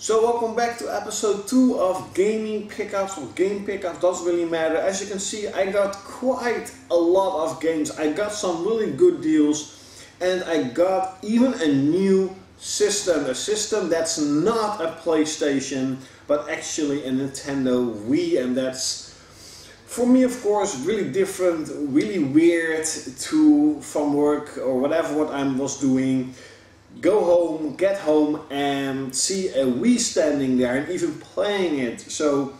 So welcome back to episode 2 of gaming pickups, or game pickups, doesn't really matter. As you can see, I got quite a lot of games. I got some really good deals, and I got even a new system. A system that's not a PlayStation, but actually a Nintendo Wii, and that's, for me of course, really different, really weird to, from work or whatever what I was doing, go home, get home and see a Wii standing there and even playing it. So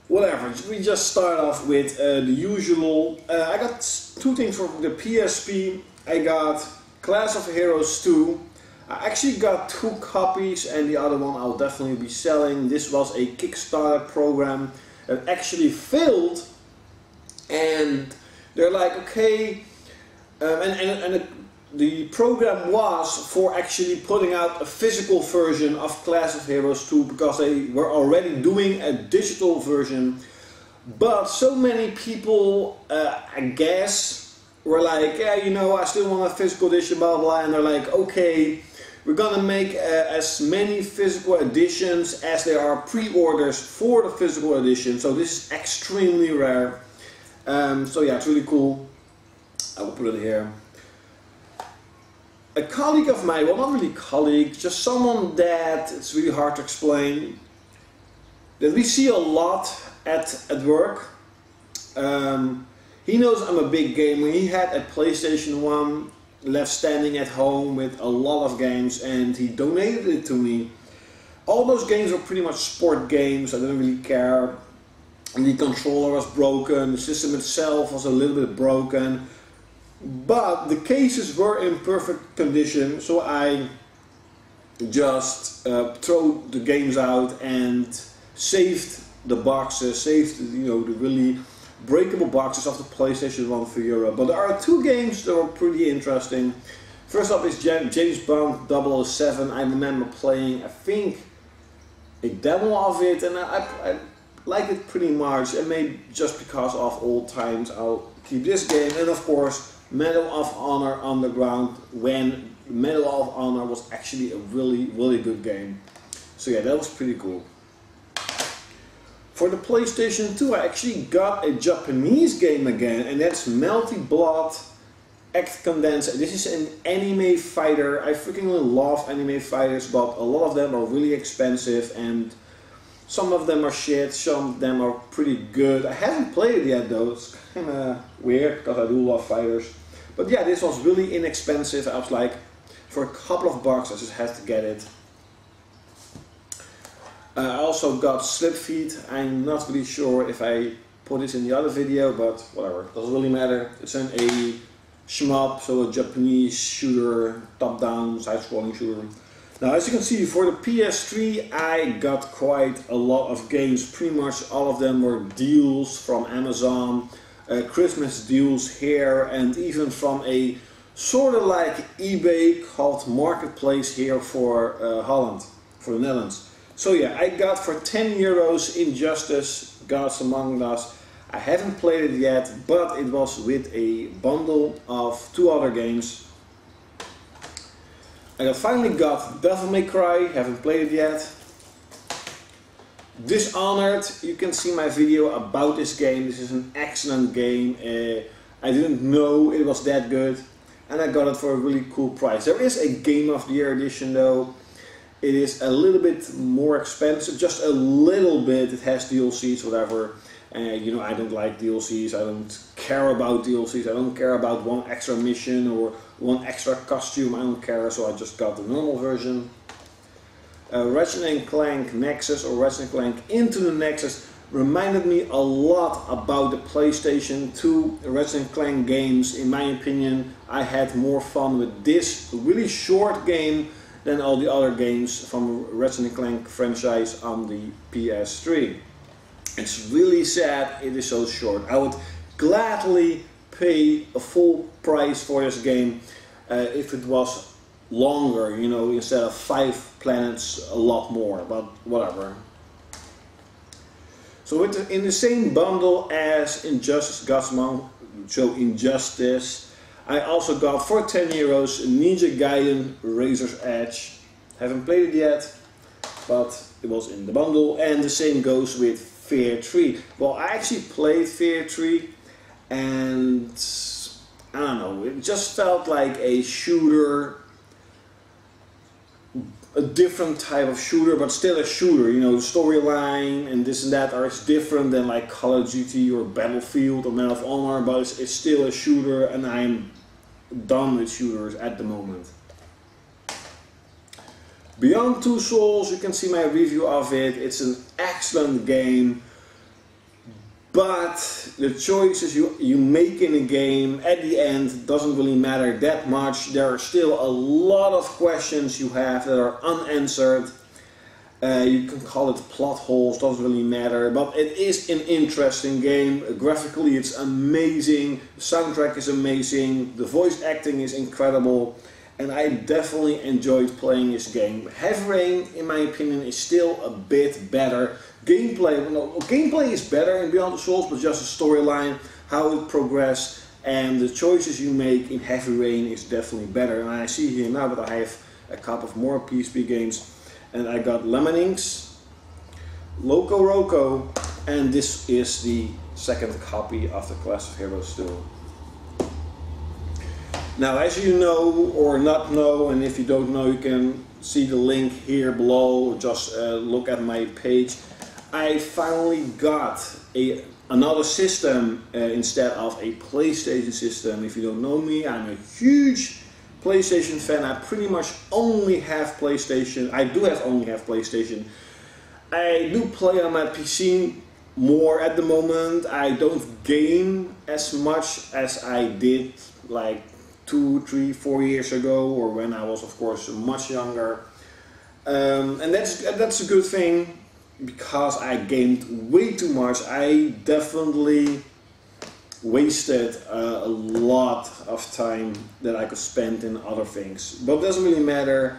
whatever, we just start off with the usual. I got two things from the PSP. I got Clash of Heroes 2. I actually got 2 copies and the other one I'll definitely be selling. This was a Kickstarter program that actually failed, and they're like, okay, the program was for actually putting out a physical version of Clash of Heroes 2, because they were already doing a digital version, but so many people, I guess, were like, yeah, you know, I still want a physical edition, blah blah blah, and they're like, okay, we're gonna make as many physical editions as there are pre-orders for the physical edition, so this is extremely rare. So yeah, it's really cool. I will put it here. A colleague of mine, well not really colleague, just someone that it's really hard to explain, that we see a lot at work. He knows I'm a big gamer. He had a PlayStation 1 left standing at home with a lot of games, and he donated it to me. All those games were pretty much sport games. I didn't really care. And the controller was broken, the system itself was a little bit broken, but the cases were in perfect condition, so I just threw the games out and saved the boxes, saved, you know, the really breakable boxes of the PlayStation 1 for Europe. But there are 2 games that were pretty interesting. First up is James Bond 007. I remember playing, I think, a demo of it, and I like it pretty much, and maybe just because of old times I'll keep this game. And of course Medal of Honor Underground, when Medal of Honor was actually a really good game. So yeah, that was pretty cool. For the PlayStation 2 I actually got a Japanese game again, and that's Melty Blood Act Condensed. This is an anime fighter. I freaking love anime fighters, but a lot of them are really expensive, and some of them are shit, some of them are pretty good. I haven't played it yet though, it's kinda weird because I do love fighters. But yeah, this was really inexpensive. I was like, for a couple of bucks I just had to get it. I also got Slip Feet. I'm not really sure if I put this in the other video, but whatever, doesn't really matter. It's a shmup, so a Japanese shooter, top-down, side-scrolling shooter. Now, as you can see, for the PS3 I got quite a lot of games. Pretty much all of them were deals from Amazon, Christmas deals here, and even from a sort of like eBay called Marketplace here for Holland, for the Netherlands. So yeah, I got for 10 euros Injustice Gods Among Us. I haven't played it yet, but it was with a bundle of 2 other games. I finally got Devil May Cry, haven't played it yet. Dishonored, you can see my video about this game. This is an excellent game. I didn't know it was that good, and I got it for a really cool price. There is a Game of the Year edition though. It is a little bit more expensive, just a little bit. It has DLCs, whatever. You know, I don't like DLCs, I don't care about DLCs, I don't care about one extra mission or one extra costume, I don't care, so I just got the normal version. Ratchet & Clank Nexus, or Ratchet & Clank Into the Nexus, reminded me a lot about the PlayStation 2 Ratchet & Clank games. In my opinion, I had more fun with this really short game than all the other games from Ratchet & Clank franchise on the PS3. It's really sad it is so short. I would gladly pay a full price for this game if it was longer, you know, instead of 5 planets, a lot more, but whatever. So in the same bundle as Injustice Gods Among, so Injustice, I also got for 10 euros Ninja Gaiden Razor's Edge. Haven't played it yet. but it was in the bundle. And the same goes with Fear 3. Well, I actually played Fear 3 and I don't know, it just felt like a shooter, a different type of shooter, but still a shooter. You know, the storyline and this and that are different than like Call of Duty or Battlefield or Medal of Honor, but it's still a shooter, and I'm done with shooters at the moment. Beyond Two Souls, you can see my review of it. It's an excellent game, but the choices you make in a game at the end doesn't really matter that much. There are still a lot of questions you have that are unanswered. You can call it plot holes, doesn't really matter, but it is an interesting game. Graphically it's amazing, the soundtrack is amazing, the voice acting is incredible, and I definitely enjoyed playing this game. Heavy Rain, in my opinion, is still a bit better. Gameplay is better in Beyond the Souls, but just the storyline, how it progresses, and the choices you make in Heavy Rain is definitely better. And I see here now that I have a couple of more PSP games, and I got Lemmings, Loco Roco, and this is the second copy of the Clash of Heroes 2. Now, as you know or not know, and if you don't know, you can see the link here below, just look at my page. I finally got another system instead of a PlayStation system. If you don't know me, I'm a huge PlayStation fan. I pretty much only have PlayStation. I do only have PlayStation. I do play on my PC more at the moment. I don't game as much as I did like 2, 3, 4 years ago, or when I was, of course, much younger. And that's a good thing, because I gamed way too much. I definitely wasted a lot of time that I could spend in other things, but it doesn't really matter.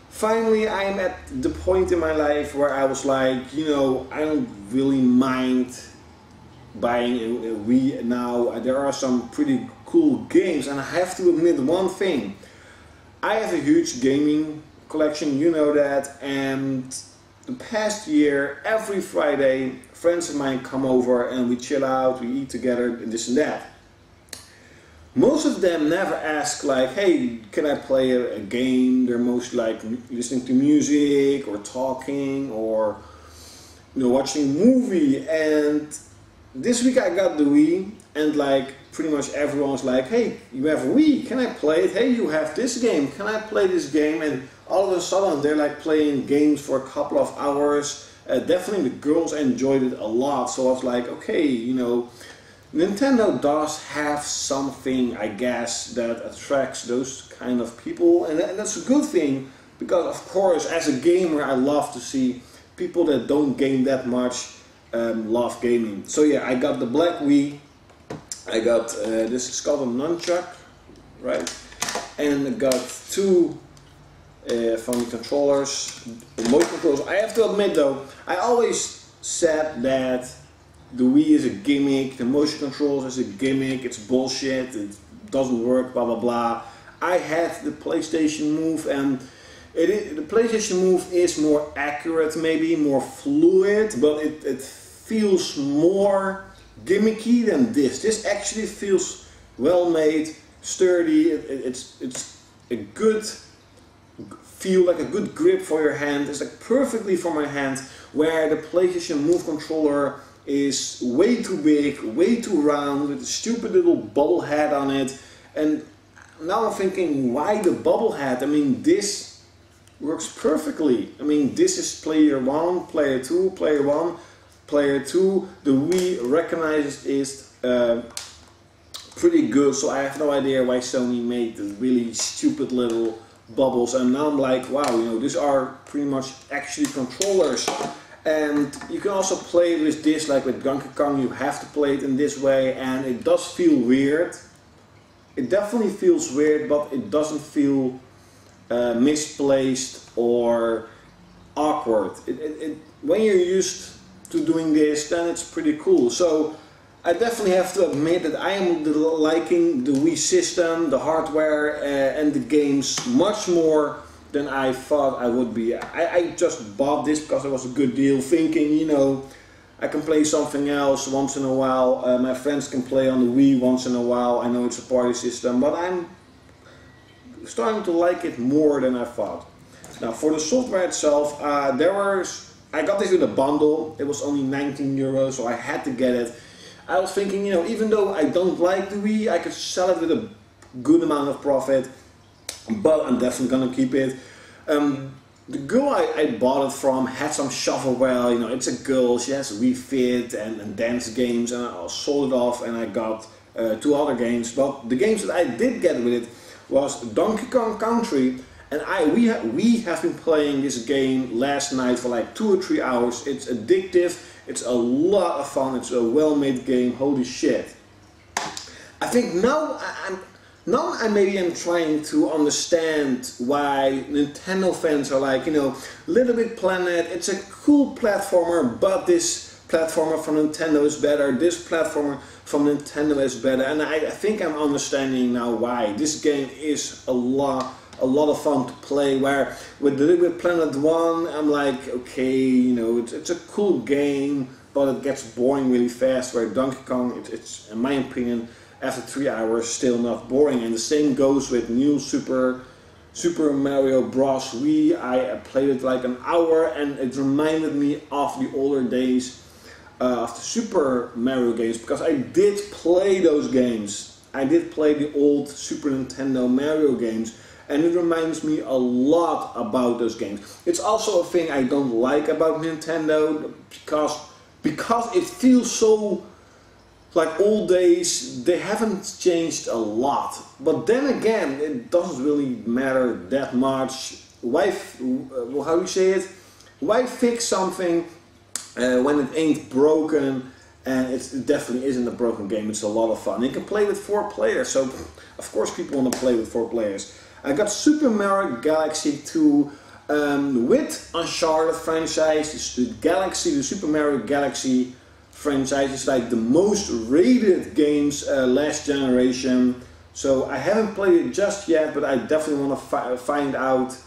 Finally, I'm at the point in my life where I was like, you know, I don't really mind buying a Wii now. There are some pretty cool games, and I have to admit one thing. I have a huge gaming collection, you know that, and the past year, every Friday, friends of mine come over and we chill out, we eat together, and this and that. Most of them never ask like, hey, can I play a game? They're most like listening to music or talking or, you know, watching a movie. And this week I got the Wii, and like pretty much everyone's like, hey, you have a Wii, can I play it? Hey, you have this game, can I play this game? And all of a sudden they're like playing games for a couple of hours. Definitely the girls enjoyed it a lot, so I was like, okay, you know, Nintendo does have something, I guess, that attracts those kind of people, and that's a good thing, because of course as a gamer I love to see people that don't game that much love gaming. So yeah, I got the black Wii, I got this is called a nunchuck, right, and I got two funny controllers, remote controllers. I have to admit though, I always said that the Wii is a gimmick, the motion controls is a gimmick, it's bullshit, it doesn't work, blah blah blah. I had the PlayStation Move, and the PlayStation Move is more accurate, maybe more fluid, but it feels more gimmicky than this. This actually feels well made, sturdy, it's a good feel, like a good grip for your hand. It's like perfectly for my hand, where the PlayStation Move controller is way too big, way too round, with a stupid little bubble head on it. And now I'm thinking, why the bubble head? I mean, this works perfectly. I mean, this is player 1, player 2, player 1, player 2. The Wii recognizes it pretty good, so I have no idea why Sony made the really stupid little bubbles. And now I'm like, wow, you know, these are pretty much actually controllers. And you can also play with this, like with Donkey Kong, you have to play it in this way, and it does feel weird. It definitely feels weird, but it doesn't feel misplaced or awkward. When you're used to doing this, then it's pretty cool. So I definitely have to admit that I am liking the Wii system, the hardware and the games much more than I thought I would be. I just bought this because it was a good deal, thinking, you know, I can play something else once in a while. My friends can play on the Wii once in a while. I know it's a party system, but I'm starting to like it more than I thought. Now for the software itself, I got this with a bundle. It was only 19 euros, so I had to get it. I was thinking, you know, even though I don't like the Wii, I could sell it with a good amount of profit, but I'm definitely gonna keep it. The girl I bought it from had some shovelware, you know, it's a girl, she has Wii Fit and dance games, and I sold it off and I got 2 other games. But the games that I did get with it was Donkey Kong Country, and we have been playing this game last night for like 2 or 3 hours. It's addictive, it's a lot of fun, it's a well-made game, holy shit. I think now I maybe am trying to understand why Nintendo fans are like, you know, Little Big Planet, it's a cool platformer, but this platformer from Nintendo is better, this platformer from Nintendo is better, and I think I'm understanding now why. This game is a lot of fun to play, where with Little Big Planet 1, I'm like, okay, you know, it's a cool game, but it gets boring really fast, where Donkey Kong, it's in my opinion, after 3 hours, still not boring. And the same goes with new Super Mario Bros. Wii. I played it like an hour, and it reminded me of the older days of the Super Mario games, because I did play those games. I did play the old Super Nintendo Mario games, and it reminds me a lot about those games. It's also a thing I don't like about Nintendo, because it feels so like old days. They haven't changed a lot, but then again, it doesn't really matter that much. Why, how do you say it? Why fix something when it ain't broken? And it definitely isn't a broken game. It's a lot of fun. You can play with 4 players, so of course people want to play with 4 players. I got Super Mario Galaxy 2 with Uncharted franchise. The Super Mario Galaxy franchise is like the most rated games last generation. So I haven't played it just yet, but I definitely want to find out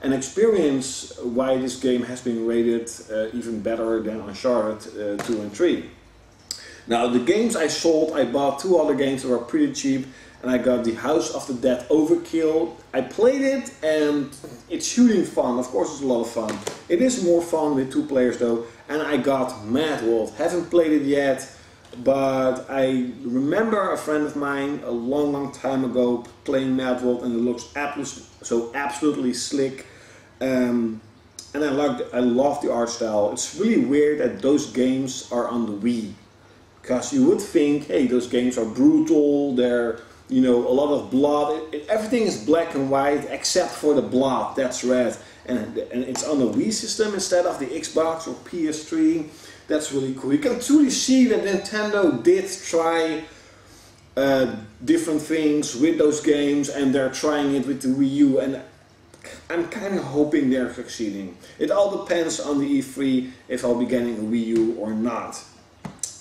and experience why this game has been rated even better than Uncharted 2 and 3. Now the games I sold, I bought 2 other games that were pretty cheap, and I got the House of the Dead Overkill. I played it and it's shooting fun, of course it's a lot of fun. It is more fun with 2 players though. And I got Mad World. Haven't played it yet, but I remember a friend of mine a long time ago playing Mad World, and it looks absolutely slick. And I love the art style. It's really weird that those games are on the Wii, because you would think, hey, those games are brutal, they're, you know, a lot of blood. Everything is black and white except for the blood, that's red. And it's on the Wii system instead of the Xbox or PS3. That's really cool. You can truly see that Nintendo did try different things with those games, and they're trying it with the Wii U, and I'm kind of hoping they're succeeding. It all depends on the E3 if I'll be getting a Wii U or not.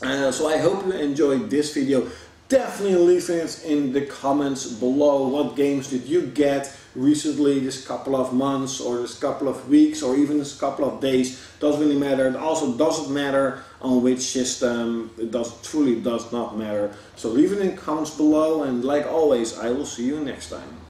So I hope you enjoyed this video. Definitely leave it in the comments below. What games did you get recently, this couple of months, or this couple of weeks, or even this couple of days? Doesn't really matter. It also doesn't matter on which system. It truly does not matter. So leave it in the comments below, and like always, I will see you next time.